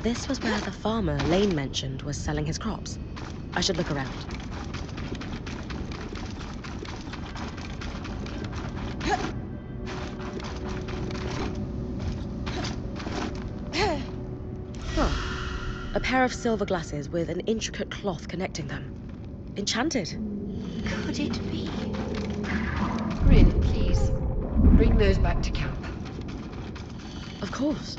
This was where the farmer Lane mentioned was selling his crops. I should look around. Huh. A pair of silver glasses with an intricate cloth connecting them. Enchanted. Could it be? Rin, please. Bring those back to camp. Of course.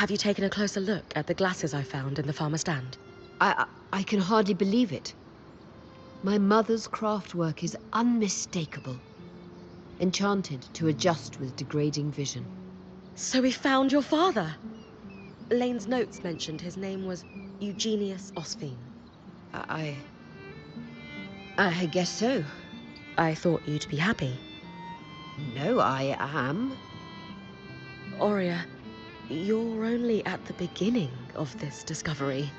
Have you taken a closer look at the glasses I found in the farmer's stand? I can hardly believe it. My mother's craftwork is unmistakable. Enchanted to adjust with degrading vision. So we found your father! Lane's notes mentioned his name was Eugenius Osphine. I guess so. I thought you'd be happy. No, I am. Aurea, you're only at the beginning of this discovery.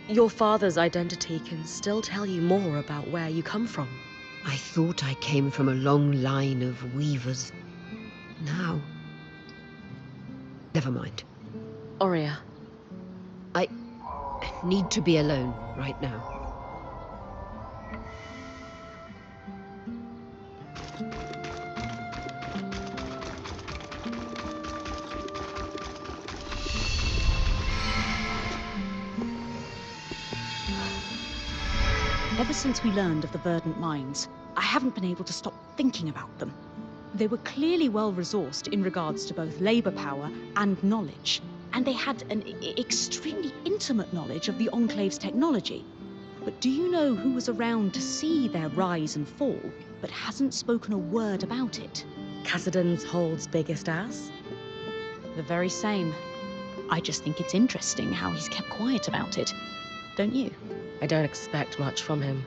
Your father's identity can still tell you more about where you come from. I thought I came from a long line of weavers. Now... Never mind. Aurea. I need to be alone right now. Ever since we learned of the verdant mines, I haven't been able to stop thinking about them. They were clearly well-resourced in regards to both labor power and knowledge, and they had an extremely intimate knowledge of the Enclave's technology. But do you know who was around to see their rise and fall, but hasn't spoken a word about it? Cassidon's Hold's biggest ass? The very same. I just think it's interesting how he's kept quiet about it. Don't you? I don't expect much from him.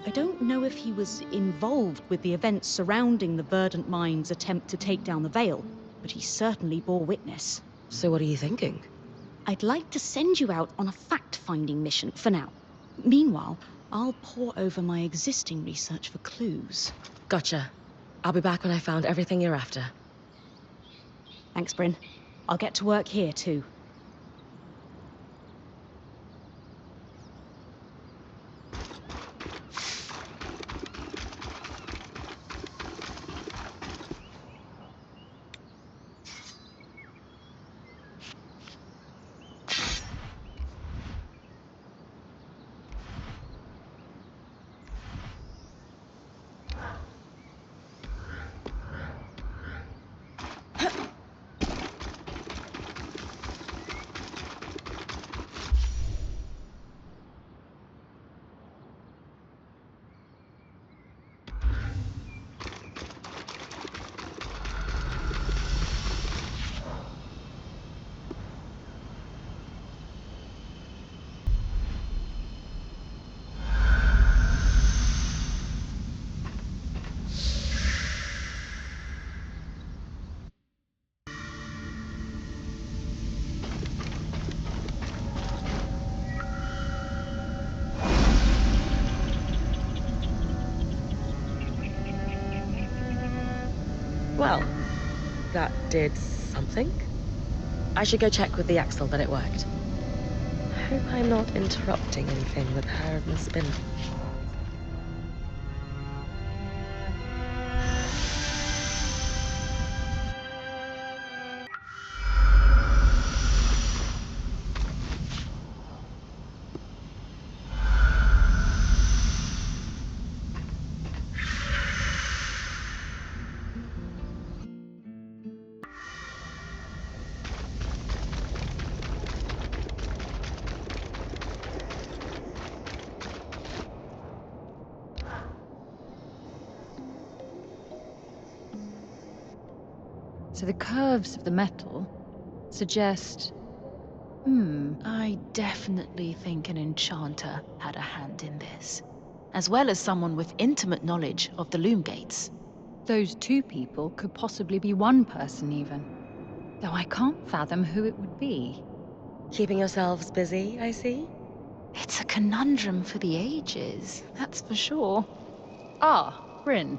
I don't know if he was involved with the events surrounding the Verdant Mind's attempt to take down the Veil, but he certainly bore witness. So what are you thinking? I'd like to send you out on a fact-finding mission for now. Meanwhile, I'll pore over my existing research for clues. Gotcha. I'll be back when I found everything you're after. Thanks, Bryn. I'll get to work here, too. Well, that did something. I should go check with the axle that it worked. Hope I'm not interrupting anything with her and the spinner. So the curves of the metal suggest... I definitely think an enchanter had a hand in this, as well as someone with intimate knowledge of the loom gates. Those two people could possibly be one person even. Though I can't fathom who it would be. Keeping yourselves busy, I see? It's a conundrum for the ages, that's for sure. Ah, Bryn.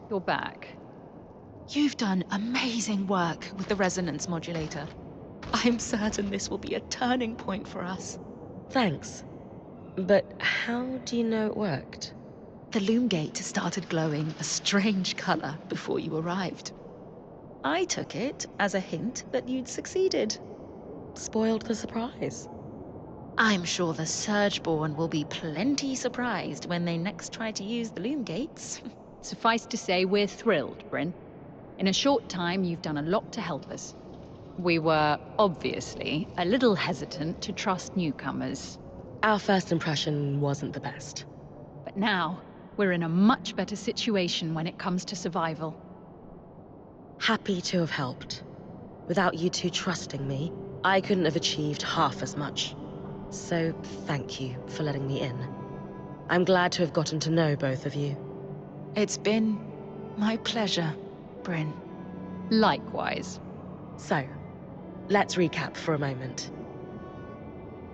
You're back. You've done amazing work with the resonance modulator. I'm certain this will be a turning point for us. Thanks. But how do you know it worked? The loom gate started glowing a strange color before you arrived. I took it as a hint that you'd succeeded. Spoiled the surprise. I'm sure the Surgeborn will be plenty surprised when they next try to use the loom gates. Suffice to say, we're thrilled, Bryn. In a short time, you've done a lot to help us. We were, obviously, a little hesitant to trust newcomers. Our first impression wasn't the best. But now, we're in a much better situation when it comes to survival. Happy to have helped. Without you two trusting me, I couldn't have achieved half as much. So thank you for letting me in. I'm glad to have gotten to know both of you. It's been my pleasure, Bryn. Likewise. So, let's recap for a moment.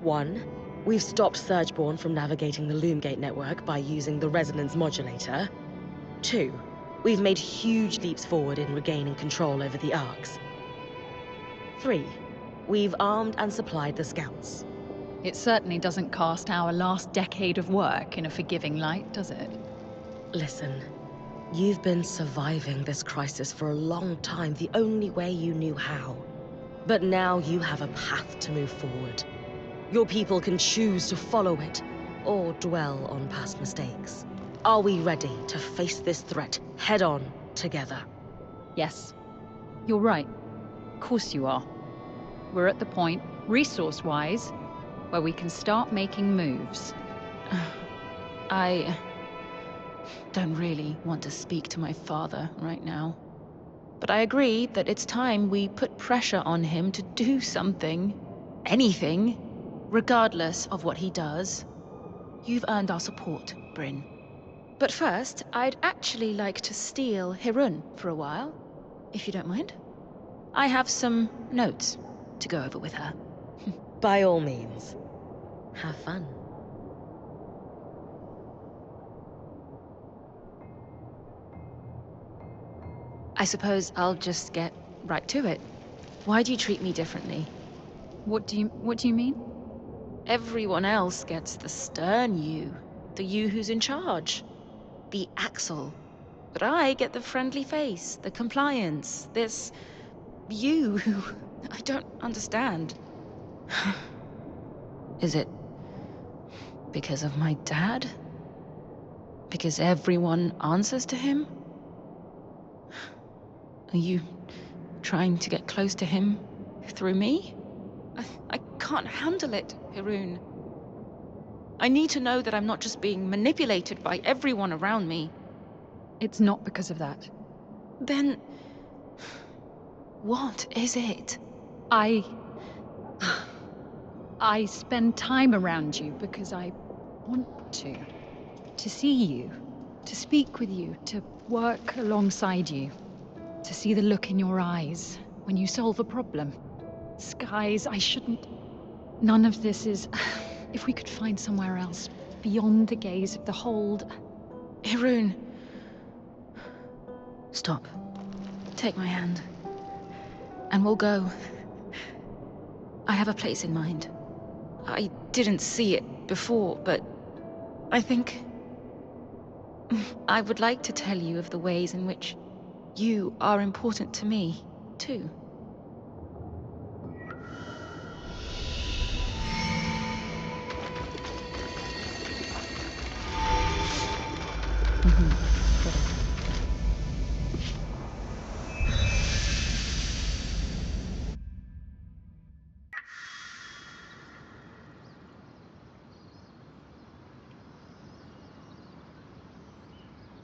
1. We've stopped Surgeborn from navigating the Loomgate network by using the resonance modulator. 2. We've made huge leaps forward in regaining control over the Arcs. 3. We've armed and supplied the Scouts. It certainly doesn't cast our last decade of work in a forgiving light, does it? Listen, you've been surviving this crisis for a long time the only way you knew how. But now you have a path to move forward. Your people can choose to follow it, or dwell on past mistakes. Are we ready to face this threat head-on together? Yes. You're right. Of course you are. We're at the point, resource-wise, where we can start making moves. I don't really want to speak to my father right now. But I agree that it's time we put pressure on him to do something. Anything. Regardless of what he does. You've earned our support, Bryn. But first, I'd actually like to steal Hirun for a while, if you don't mind. I have some notes to go over with her. By all means. Have fun. I suppose I'll just get right to it. Why do you treat me differently? What do you mean? Everyone else gets the stern you, the you who's in charge, the Axel. But I get the friendly face, the compliance, this you who I don't understand. Is it because of my dad? Because everyone answers to him? Are you trying to get close to him through me? I can't handle it, Hirun. I need to know that I'm not just being manipulated by everyone around me. It's not because of that. Then... what is it? I spend time around you because I want to. To see you, to speak with you, to work alongside you. To see the look in your eyes when you solve a problem. Skies, I shouldn't... None of this is... If we could find somewhere else, beyond the gaze of the hold... Hirun. Stop. Take my hand. And we'll go. I have a place in mind. I didn't see it before, but I think... I would like to tell you of the ways in which you are important to me, too.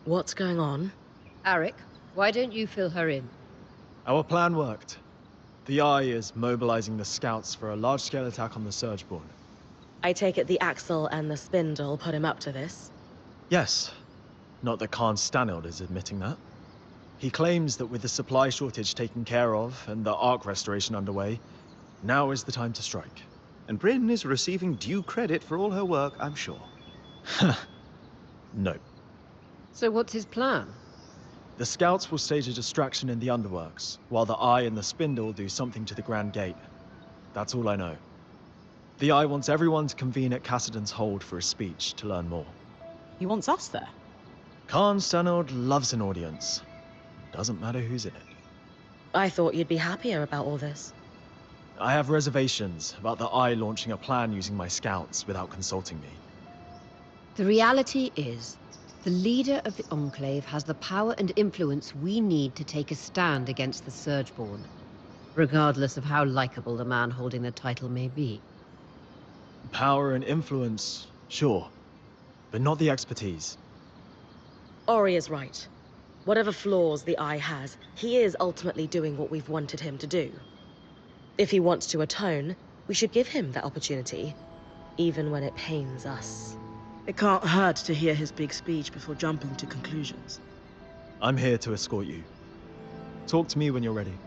What's going on? Arik, why don't you fill her in? Our plan worked. The Eye is mobilizing the scouts for a large-scale attack on the Surgeborn. I take it the Axle and the Spindle put him up to this? Yes. Not that Khan Stanild is admitting that. He claims that with the supply shortage taken care of and the Ark restoration underway, now is the time to strike. And Bryn is receiving due credit for all her work, I'm sure. No. So what's his plan? The scouts will stage a distraction in the underworks, while the Eye and the Spindle do something to the Grand Gate. That's all I know. The Eye wants everyone to convene at Cassidon's hold for a speech to learn more. He wants us there. Khan Stanild loves an audience. Doesn't matter who's in it. I thought you'd be happier about all this. I have reservations about the Eye launching a plan using my scouts without consulting me. The reality is, the leader of the Enclave has the power and influence we need to take a stand against the Surgeborn. regardless of how likable the man holding the title may be. Power and influence, sure. But not the expertise. Ori is right. Whatever flaws the Eye has, he is ultimately doing what we've wanted him to do. If he wants to atone, we should give him that opportunity, even when it pains us. It can't hurt to hear his big speech before jumping to conclusions. I'm here to escort you. Talk to me when you're ready.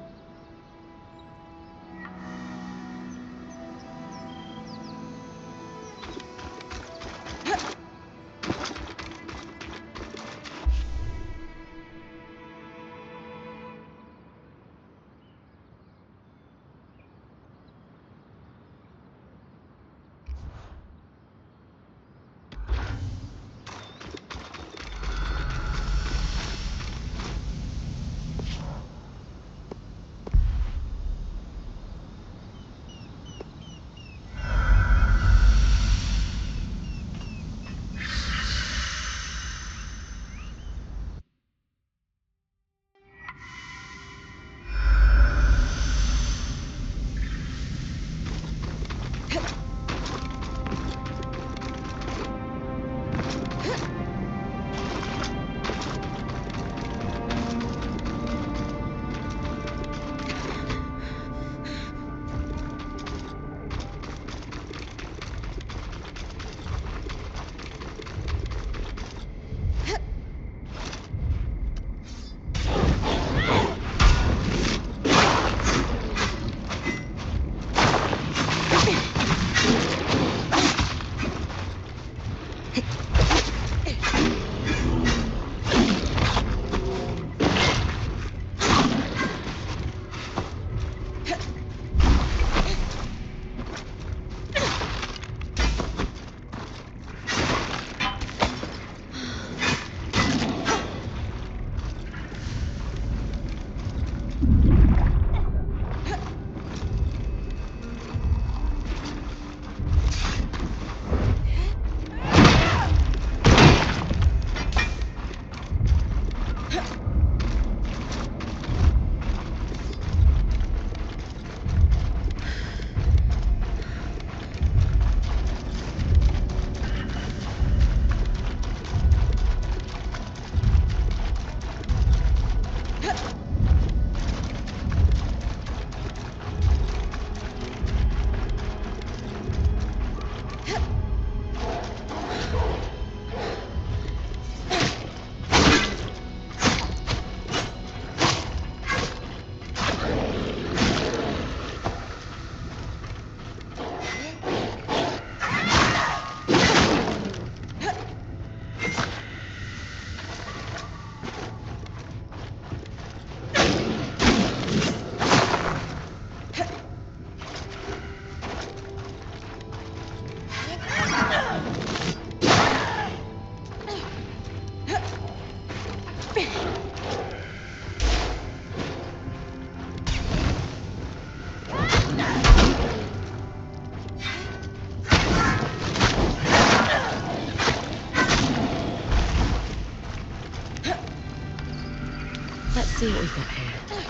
Let's see what we've got here.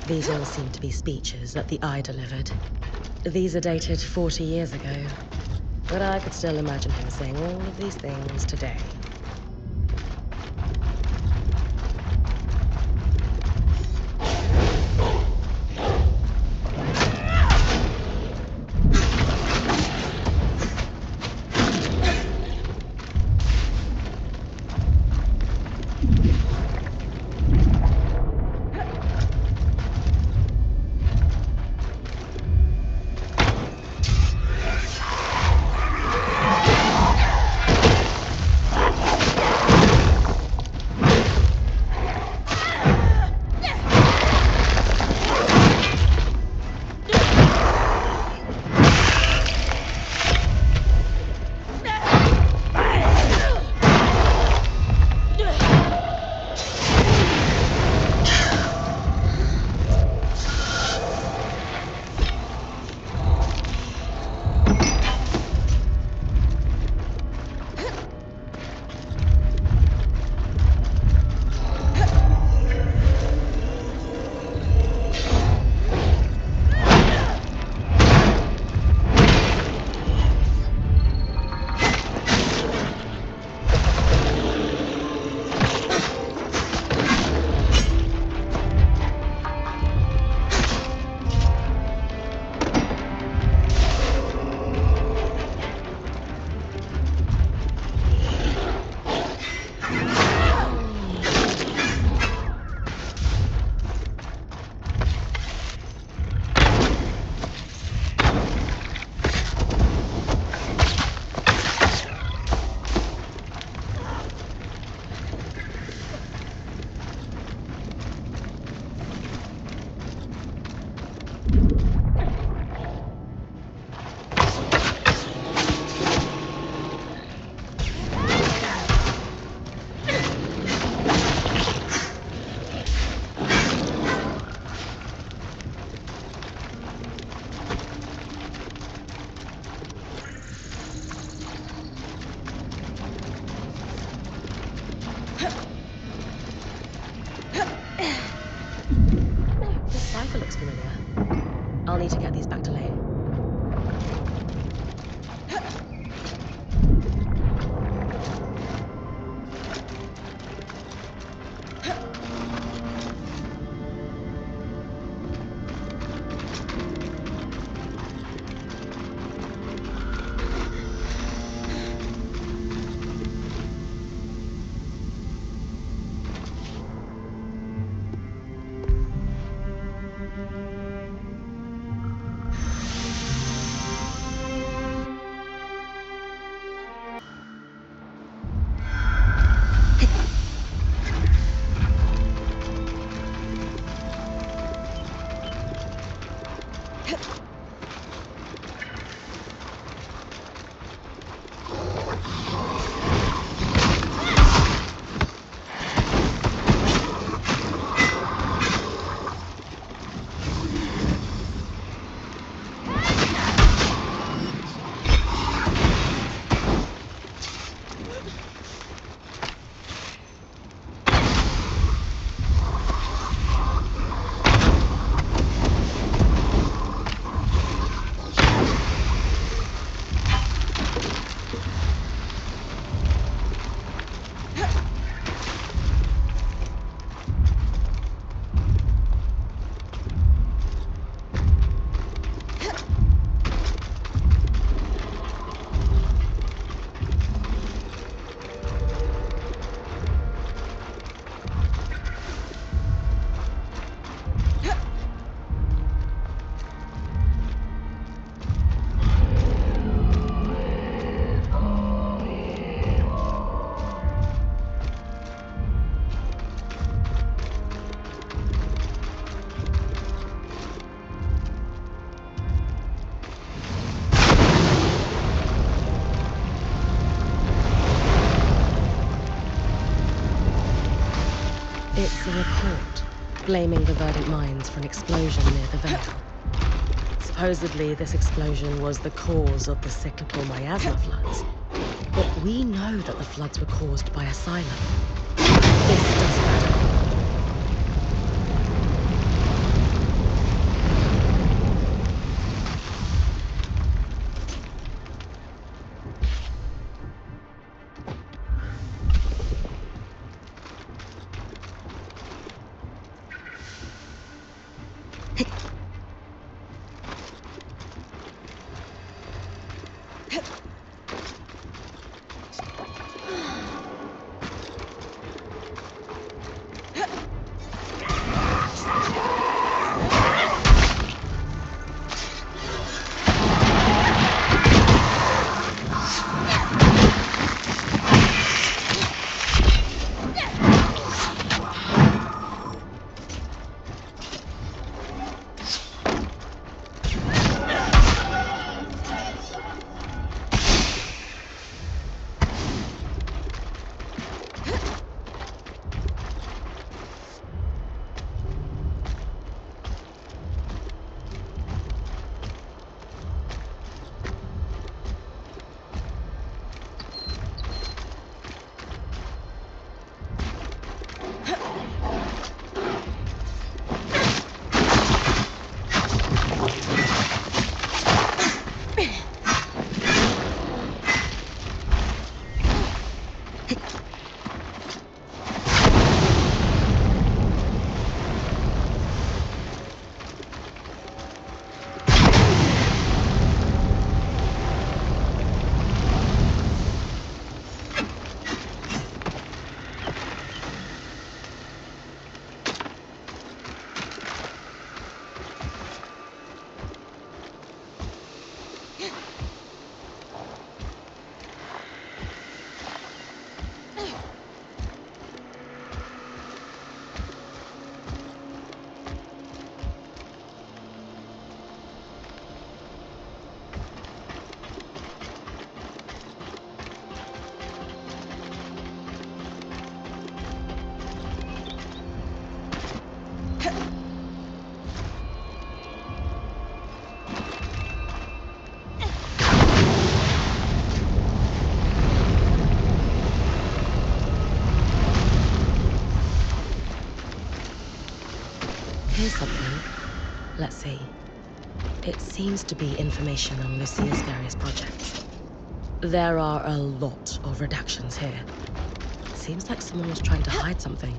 These all seem to be speeches that the Eye delivered. These are dated 40 years ago, but I could still imagine him saying all of these things today. me to get these back to Lane. It's a report blaming the Verdant Mines for an explosion near the Vale. Supposedly, this explosion was the cause of the cyclical miasma floods. But we know that the floods were caused by Asylum. This doesn't matter. Here's something. Let's see. It seems to be information on Lucia's various projects. There are a lot of redactions here. Seems like someone was trying to hide something.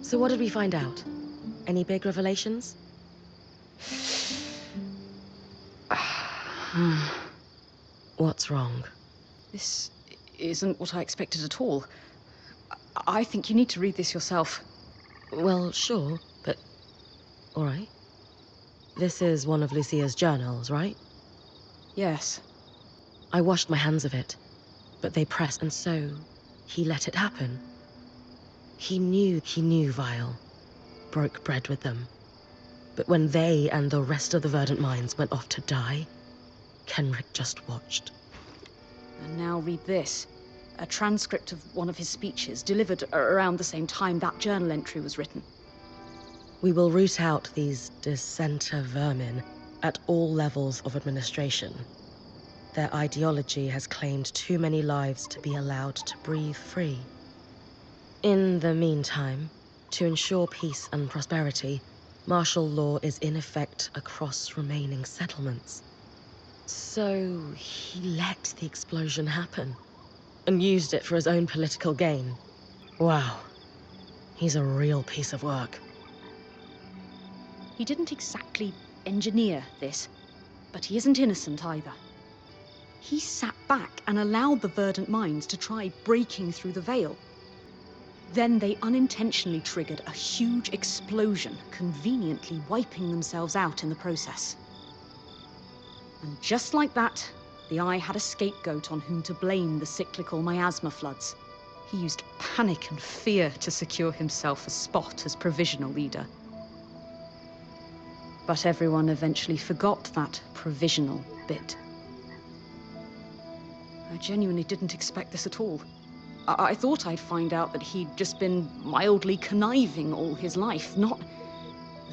So what did we find out? Any big revelations? What's wrong? This isn't what I expected at all. I think you need to read this yourself. Well, sure, but... alright. This is one of Lucia's journals, right? Yes. I washed my hands of it, but they pressed, and so he let it happen. He knew Vile, broke bread with them. But when they and the rest of the Verdant Minds went off to die, Kenrick just watched. And now read this. A transcript of one of his speeches, delivered around the same time that journal entry was written. We will root out these dissenter vermin at all levels of administration. Their ideology has claimed too many lives to be allowed to breathe free. In the meantime, to ensure peace and prosperity, martial law is in effect across remaining settlements. So he let the explosion happen, and used it for his own political gain. Wow. He's a real piece of work. He didn't exactly engineer this, but he isn't innocent either. He sat back and allowed the Verdant Minds to try breaking through the veil. Then they unintentionally triggered a huge explosion, conveniently wiping themselves out in the process. And just like that, the Eye had a scapegoat on whom to blame the cyclical miasma floods. He used panic and fear to secure himself a spot as provisional leader. But everyone eventually forgot that provisional bit. I genuinely didn't expect this at all. I thought I'd find out that he'd just been mildly conniving all his life, not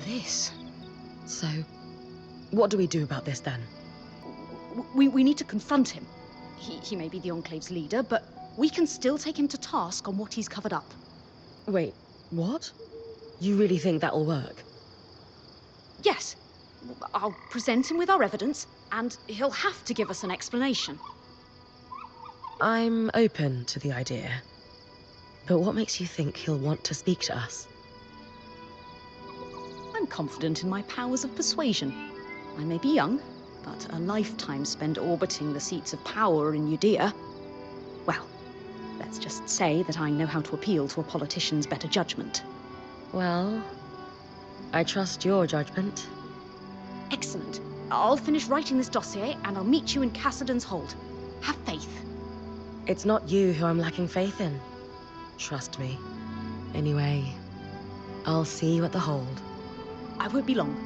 this. So, what do we do about this then? We need to confront him. He may be the Enclave's leader, but we can still take him to task on what he's covered up. Wait, what? You really think that'll work? Yes. I'll present him with our evidence, and he'll have to give us an explanation. I'm open to the idea. But what makes you think he'll want to speak to us? I'm confident in my powers of persuasion. I may be young, but a lifetime spent orbiting the seats of power in Judea. Well, let's just say that I know how to appeal to a politician's better judgment. Well, I trust your judgment. Excellent. I'll finish writing this dossier, and I'll meet you in Cassidon's Hold. Have faith. It's not you who I'm lacking faith in. Trust me. Anyway, I'll see you at the Hold. I won't be long.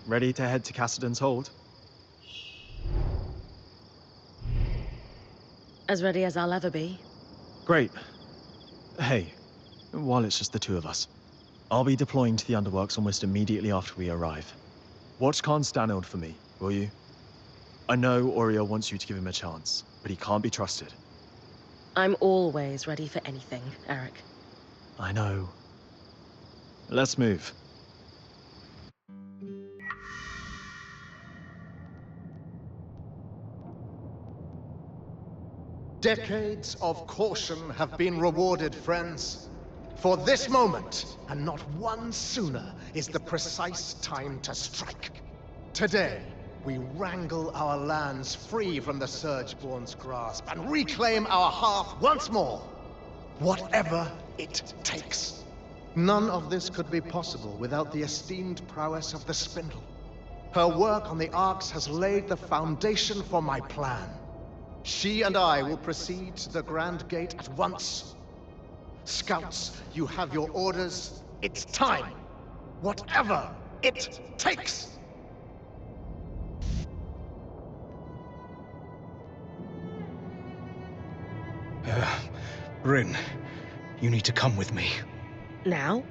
Ready to head to Cassidon's Hold? As ready as I'll ever be. Great. Hey, while it's just the two of us, I'll be deploying to the Underworks almost immediately after we arrive. Watch Khan Stanold for me, will you? I know Auriel wants you to give him a chance, but he can't be trusted. I'm always ready for anything, Eric. I know. Let's move. Decades of caution have been rewarded, friends. For this moment, and not one sooner, is the precise time to strike. Today, we wrangle our lands free from the Surgeborn's grasp and reclaim our hearth once more. Whatever it takes. None of this could be possible without the esteemed prowess of the Spindle. Her work on the Arcs has laid the foundation for my plan. She and I will proceed to the Grand Gate at once. Scouts, you have your orders. It's time. Whatever it takes. Bryn, you need to come with me. Now?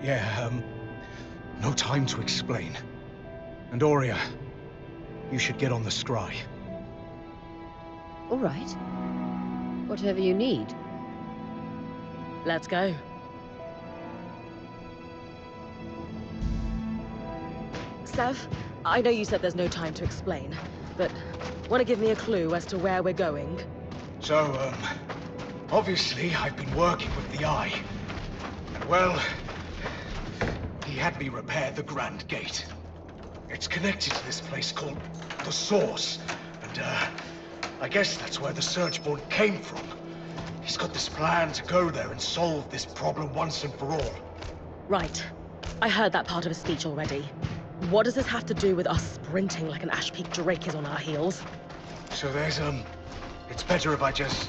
Yeah, no time to explain. And Aurea, you should get on the scry. All right. Whatever you need. Let's go. Sev, I know you said there's no time to explain, but want to give me a clue as to where we're going? So, obviously I've been working with the Eye. And well, he had me repair the Grand Gate. It's connected to this place called the Source, and I guess that's where the Surgeborn came from. He's got this plan to go there and solve this problem once and for all. Right. I heard that part of his speech already. What does this have to do with us sprinting like an Ash Peak Drake is on our heels? So there's, it's better if I just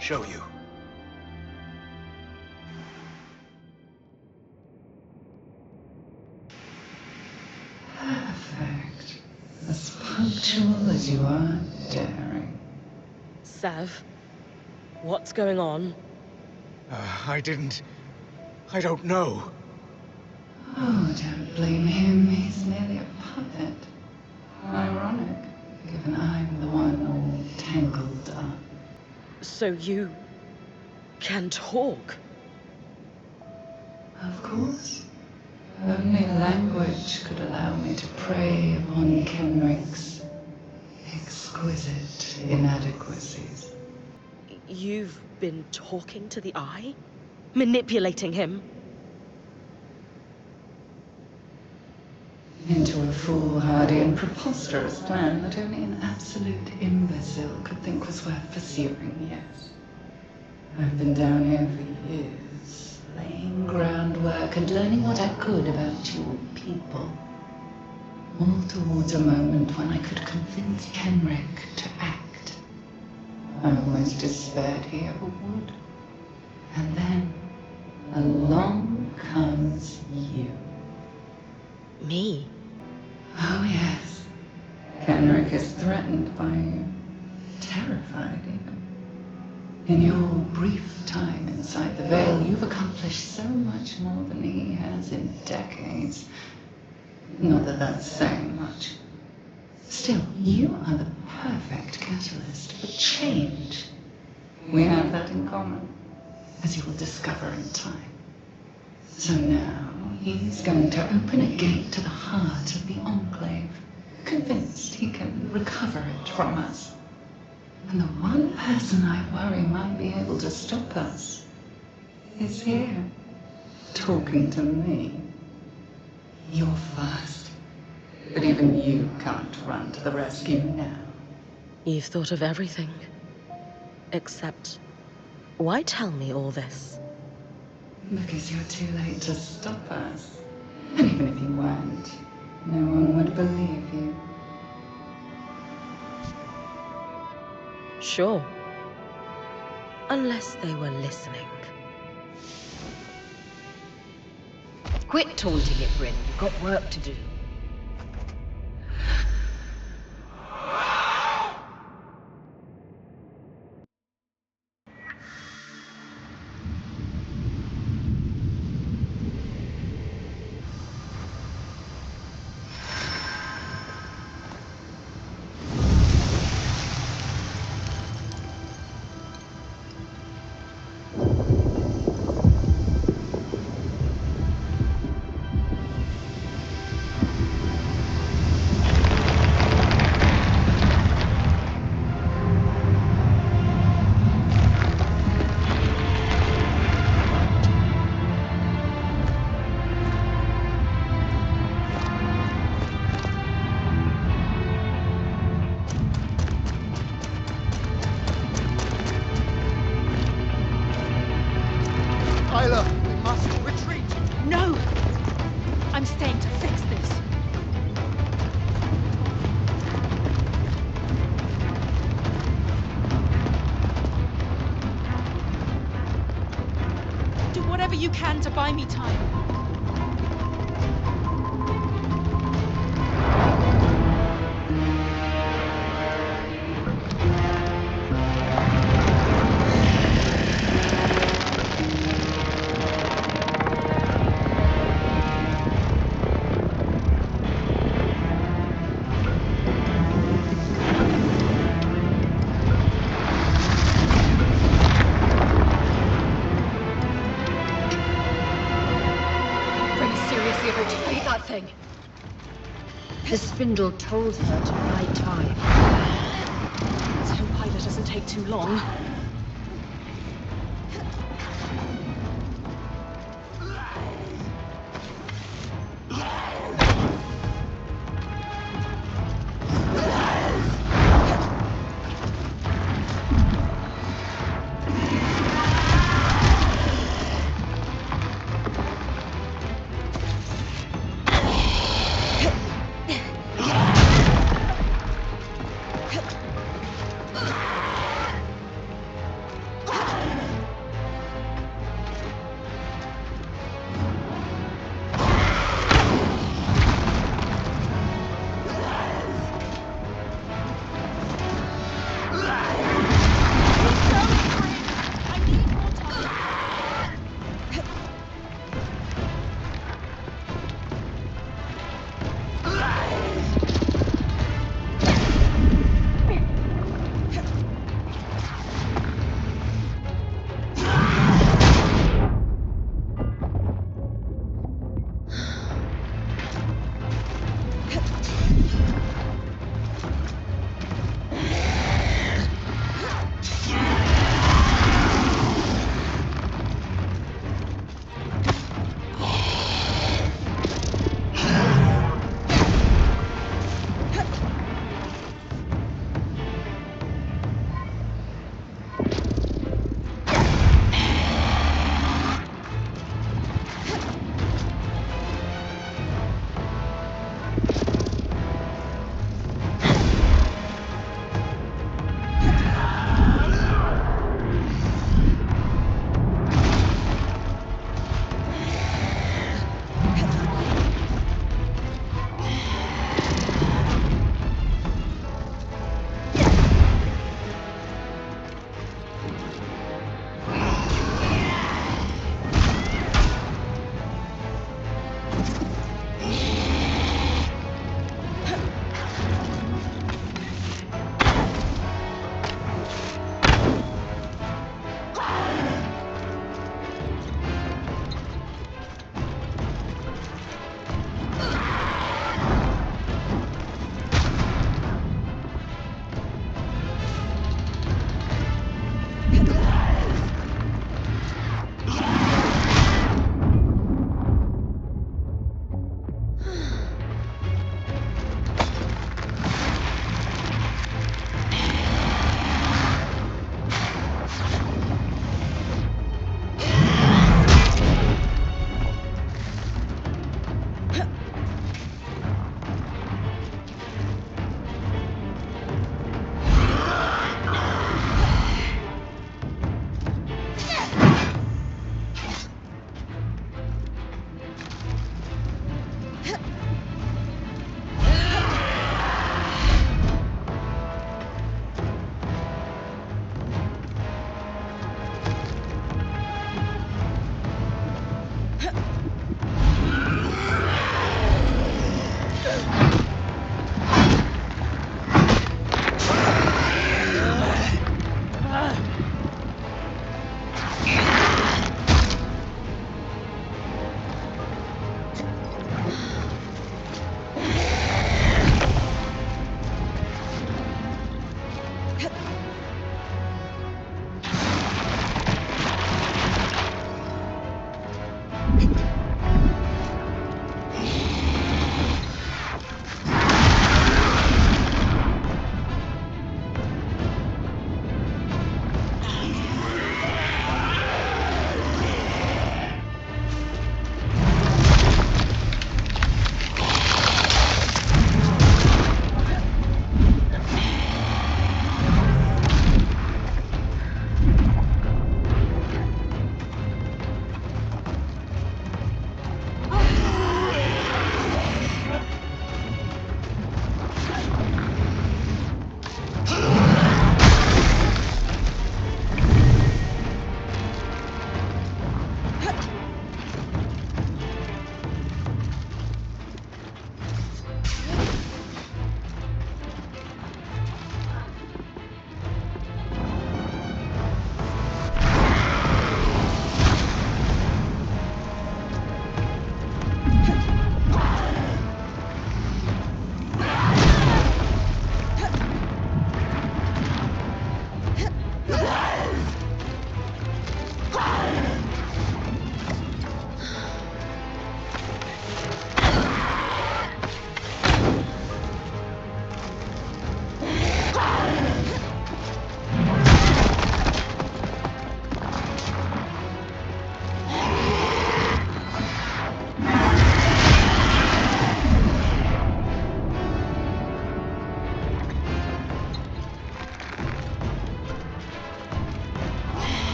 show you. Perfect. As punctual as you are daring. Sev, what's going on? I don't know. Oh, don't blame him. He's merely a puppet. Ironic, given I'm the one all tangled up. So you can talk? Of course. Only language could allow me to prey upon Kenrick's exquisite inadequacies. You've been talking to the Eye? Manipulating him? Into a foolhardy and preposterous plan that only an absolute imbecile could think was worth pursuing, yes. I've been down here for years, laying groundwork and learning what I could about your people. All towards a moment when I could convince Kenrick to act. I almost despaired he ever would. And then, along comes you. Me? Oh, yes. Kenrick is threatened by you. Terrified, even. In your brief time inside the Veil, you've accomplished so much more than he has in decades. Not that that's saying much. Still, you are the perfect catalyst for change. We have that in common, as you will discover in time. So now, he's going to open a gate to the heart of the Enclave, convinced he can recover it from us. And the one person I worry might be able to stop us is here, talking to me. You're fast, but even you can't run to the rescue now. You've thought of everything. Except, why tell me all this? Because you're too late to stop us. And even if you weren't, no one would believe you. Sure. Unless they were listening. Quit taunting it, Bryn. You've got work to do. Tyler, we must retreat! No! I'm staying to fix this. Do whatever you can to buy me time. be able to free that thing. The spindle told her to bide time. Let's hope Ida doesn't take too long.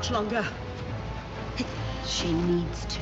much longer. She needs to.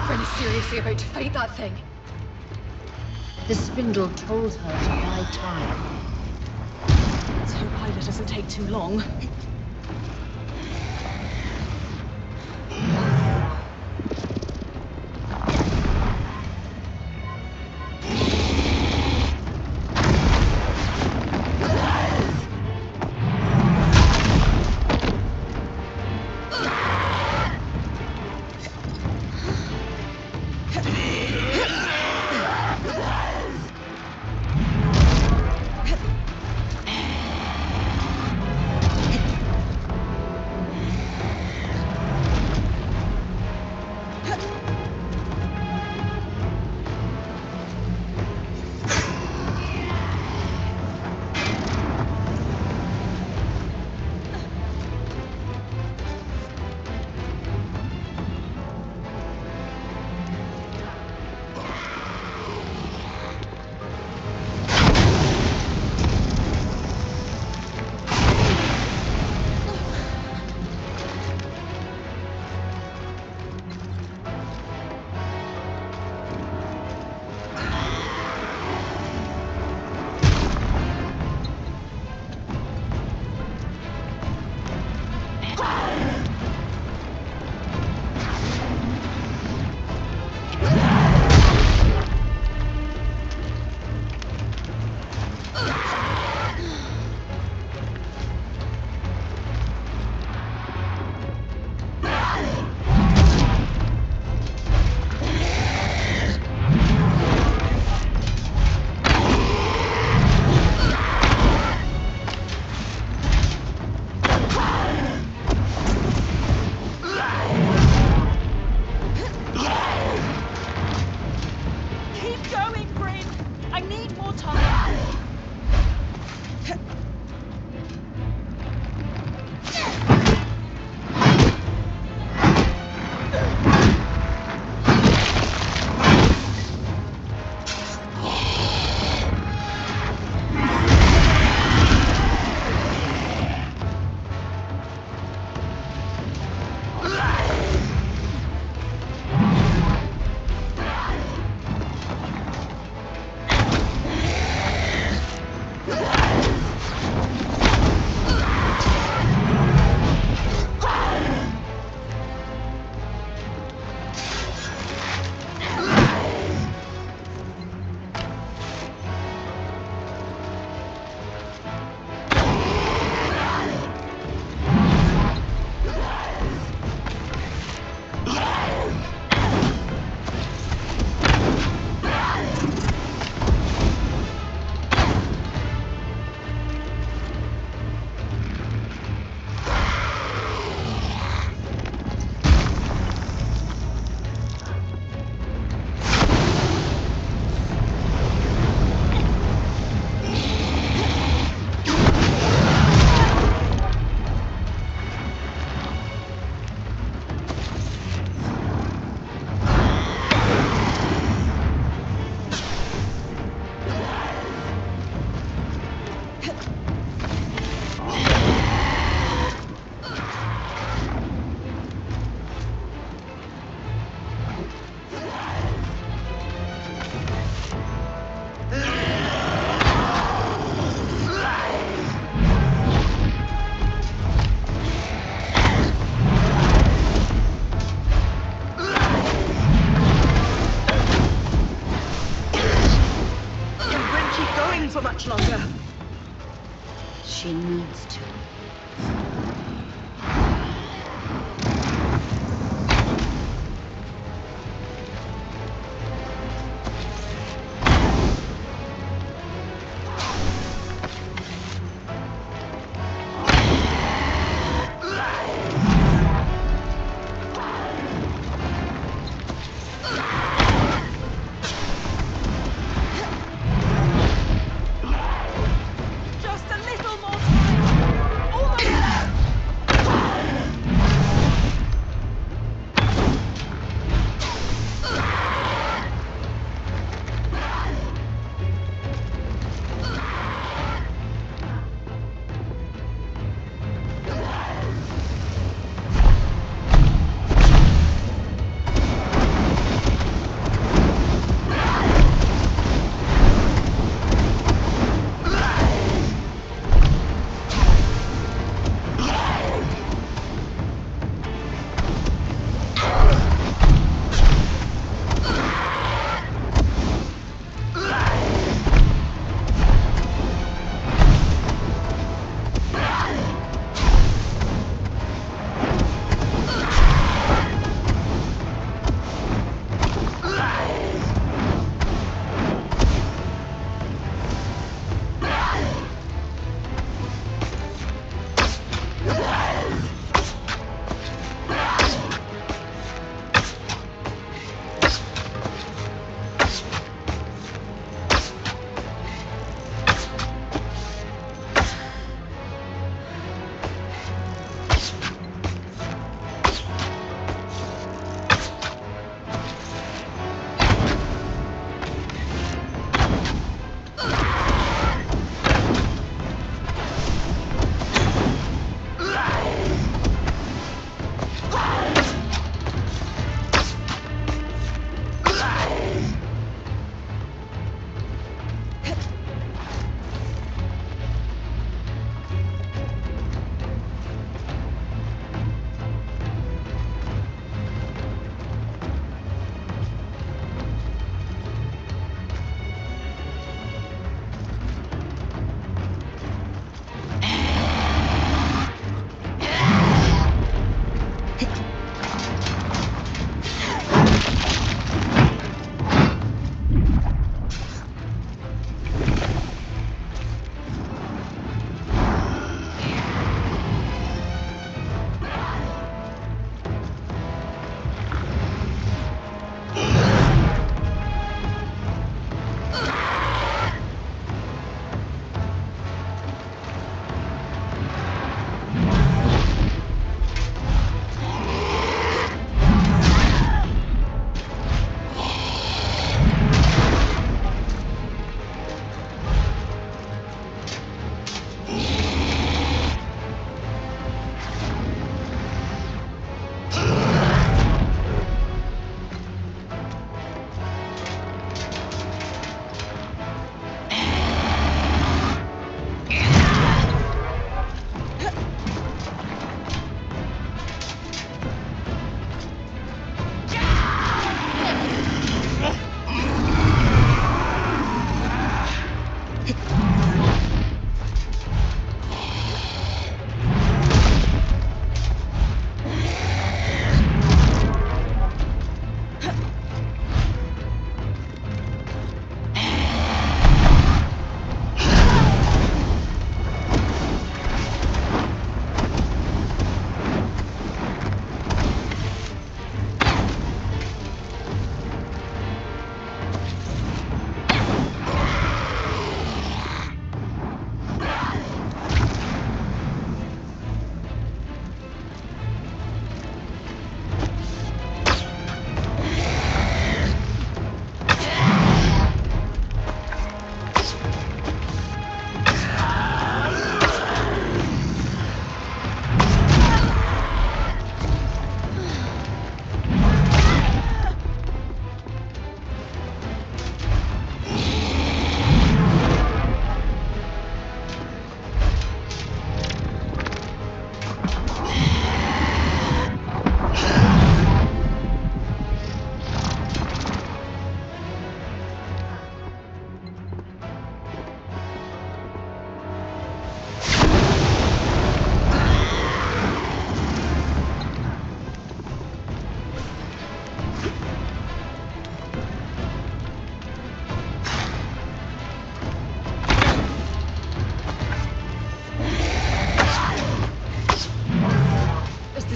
Ren is seriously about to fight that thing. The spindle told her to buy time. Let's hope Hyder doesn't take too long. For much longer. She needs to.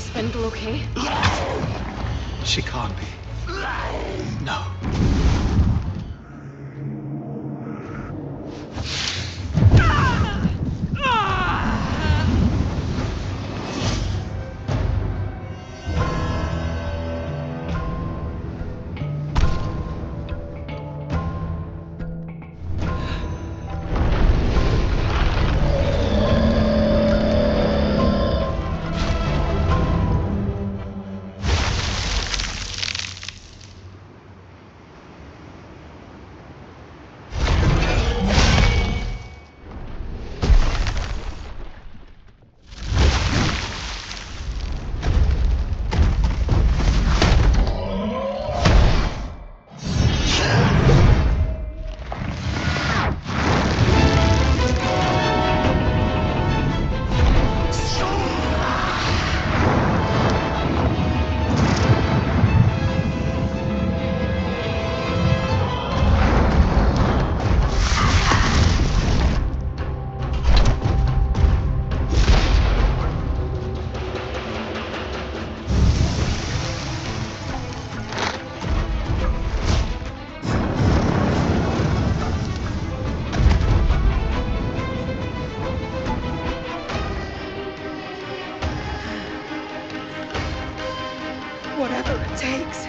Spindle okay? She can't be. No. Whatever it takes.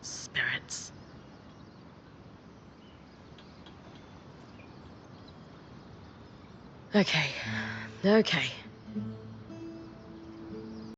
Spirits. Okay.